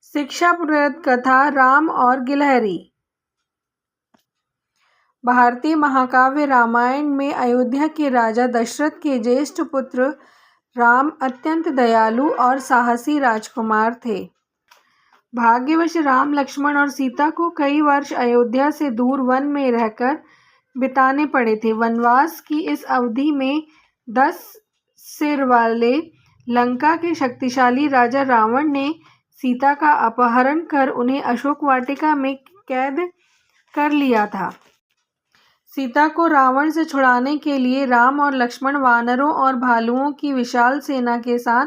शिक्षाप्रद कथा राम और गिलहरी। भारतीय महाकाव्य रामायण में अयोध्या के राजा दशरथ के ज्येष्ठ पुत्र राम अत्यंत दयालु और साहसी राजकुमार थे। भाग्यवश राम, लक्ष्मण और सीता को कई वर्ष अयोध्या से दूर वन में रहकर बिताने पड़े थे। वनवास की इस अवधि में 10 सिर वाले लंका के शक्तिशाली राजा रावण ने सीता का अपहरण कर उन्हें अशोक वाटिका में कैद कर लिया था। सीता को रावण से छुड़ाने के लिए राम और लक्ष्मण वानरों और भालुओं की विशाल सेना के साथ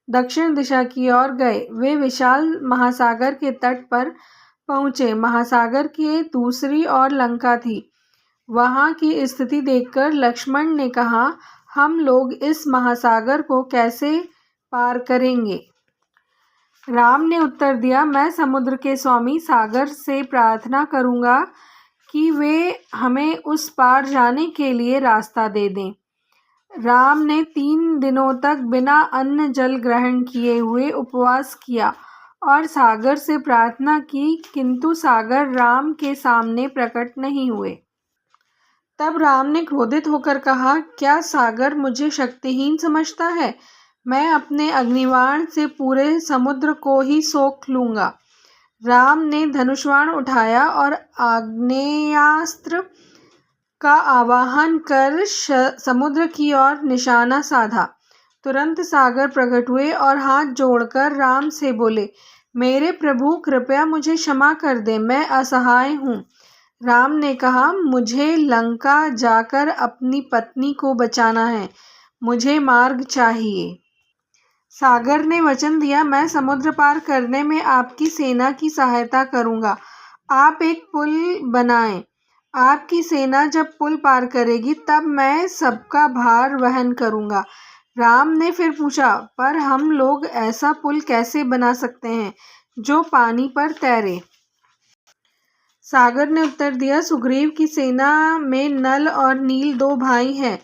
दक्षिण दिशा की ओर गए। वे विशाल महासागर के तट पर पहुंचे। महासागर के दूसरी ओर लंका थी। वहां की स्थिति देखकर लक्ष्मण ने कहा, हम लोग इस महासागर को कैसे पार करेंगे? राम ने उत्तर दिया, मैं समुद्र के स्वामी सागर से प्रार्थना करूंगा कि वे हमें उस पार जाने के लिए रास्ता दे दें। राम ने 3 दिनों तक बिना अन्न जल ग्रहण किए हुए उपवास किया और सागर से प्रार्थना की, किंतु सागर राम के सामने प्रकट नहीं हुए। तब राम ने क्रोधित होकर कहा, क्या सागर मुझे शक्तिहीन समझता है? मैं अपने अग्निबाण से पूरे समुद्र को ही सोख लूंगा। राम ने धनुष्बाण उठाया और आग्नेयास्त्र का आवाहन कर समुद्र की ओर निशाना साधा। तुरंत सागर प्रकट हुए और हाथ जोड़कर राम से बोले, मेरे प्रभु, कृपया मुझे क्षमा कर दे, मैं असहाय हूँ। राम ने कहा, मुझे लंका जाकर अपनी पत्नी को बचाना है, मुझे मार्ग चाहिए। सागर ने वचन दिया, मैं समुद्र पार करने में आपकी सेना की सहायता करूंगा। आप एक पुल बनाएं। आपकी सेना जब पुल पार करेगी तब मैं सबका भार वहन करूंगा। राम ने फिर पूछा, पर हम लोग ऐसा पुल कैसे बना सकते हैं जो पानी पर तैरे? सागर ने उत्तर दिया, सुग्रीव की सेना में नल और नील 2 भाई हैं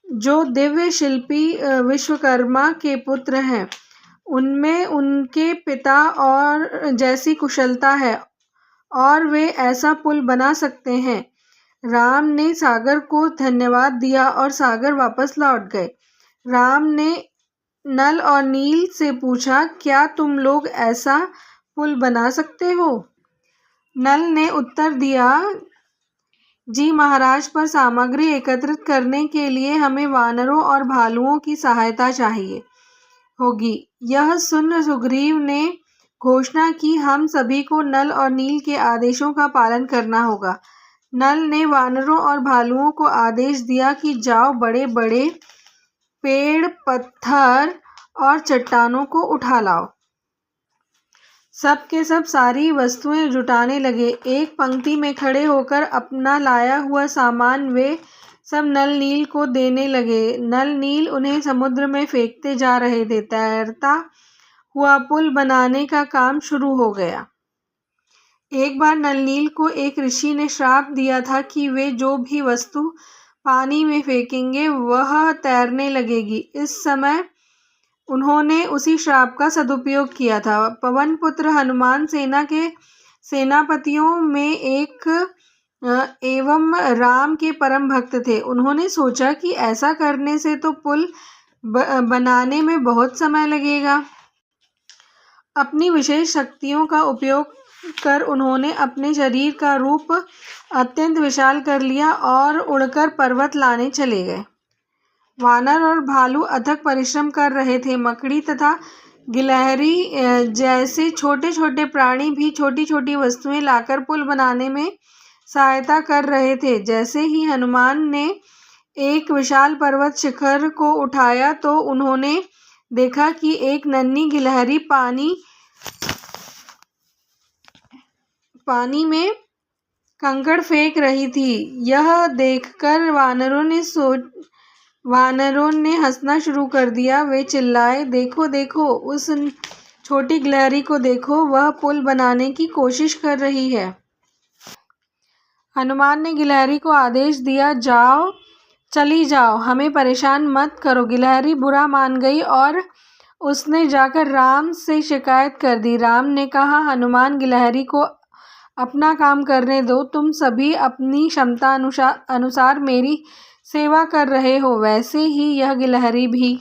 जो दिव्य शिल्पी विश्वकर्मा के पुत्र हैं। उनमें उनके पिता और जैसी कुशलता है और वे ऐसा पुल बना सकते हैं। राम ने सागर को धन्यवाद दिया और सागर वापस लौट गए। राम ने नल और नील से पूछा, क्या तुम लोग ऐसा पुल बना सकते हो? नल ने उत्तर दिया, जी महाराज, पर सामग्री एकत्रित करने के लिए हमें वानरों और भालुओं की सहायता चाहिए होगी। यह सुन सुग्रीव ने घोषणा की, हम सभी को नल और नील के आदेशों का पालन करना होगा। नल ने वानरों और भालुओं को आदेश दिया कि जाओ, बड़े बड़े पेड़, पत्थर और चट्टानों को उठा लाओ। सब के सब सारी वस्तुएं जुटाने लगे। एक पंक्ति में खड़े होकर अपना लाया हुआ सामान वे सब नल नील को देने लगे। नल नील उन्हें समुद्र में फेंकते जा रहे थे। तैरता हुआ पुल बनाने का काम शुरू हो गया। एक बार नल नील को एक ऋषि ने श्राप दिया था कि वे जो भी वस्तु पानी में फेंकेंगे वह तैरने लगेगी। इस समय उन्होंने उसी श्राप का सदुपयोग किया था। पवन पुत्र हनुमान सेना के सेनापतियों में एक एवं राम के परम भक्त थे। उन्होंने सोचा कि ऐसा करने से तो पुल बनाने में बहुत समय लगेगा। अपनी विशेष शक्तियों का उपयोग कर उन्होंने अपने शरीर का रूप अत्यंत विशाल कर लिया और उड़कर पर्वत लाने चले गए। वानर और भालू अथक परिश्रम कर रहे थे। मकड़ी तथा गिलहरी जैसे छोटे छोटे प्राणी भी छोटी छोटी वस्तुएं लाकर पुल बनाने में सहायता कर रहे थे। जैसे ही हनुमान ने एक विशाल पर्वत शिखर को उठाया तो उन्होंने देखा कि एक नन्ही गिलहरी पानी में कंकड़ फेंक रही थी। यह देखकर वानरों ने हंसना शुरू कर दिया। वे चिल्लाए, देखो देखो, उस छोटी गिलहरी को देखो, वह पुल बनाने की कोशिश कर रही है। हनुमान ने गिलहरी को आदेश दिया, जाओ, चली जाओ, हमें परेशान मत करो। गिलहरी बुरा मान गई और उसने जाकर राम से शिकायत कर दी। राम ने कहा, हनुमान, गिलहरी को अपना काम करने दो। तुम सभी अपनी क्षमता अनुसार मेरी सेवा कर रहे हो, वैसे ही यह गिलहरी भी।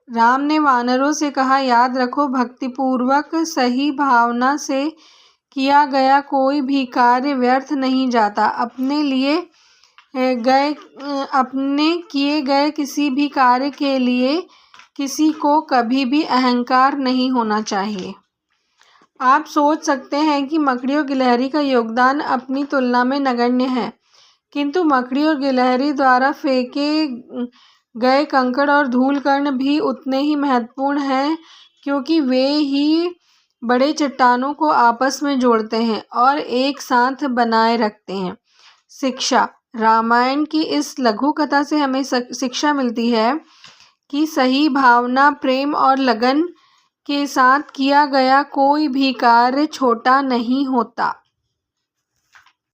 राम ने वानरों से कहा, याद रखो, भक्तिपूर्वक सही भावना से किया गया कोई भी कार्य व्यर्थ नहीं जाता। अपने किए गए किसी भी कार्य के लिए किसी को कभी भी अहंकार नहीं होना चाहिए। आप सोच सकते हैं कि मकड़ी और गिलहरी का योगदान अपनी तुलना में नगण्य है, किंतु मकड़ी और गिलहरी द्वारा फेंके गए कंकड़ और धूल कण भी उतने ही महत्वपूर्ण हैं, क्योंकि वे ही बड़े चट्टानों को आपस में जोड़ते हैं और एक साथ बनाए रखते हैं। शिक्षा। रामायण की इस लघु कथा से हमें शिक्षा मिलती है कि सही भावना, प्रेम और लगन के साथ किया गया कोई भी कार्य छोटा नहीं होता।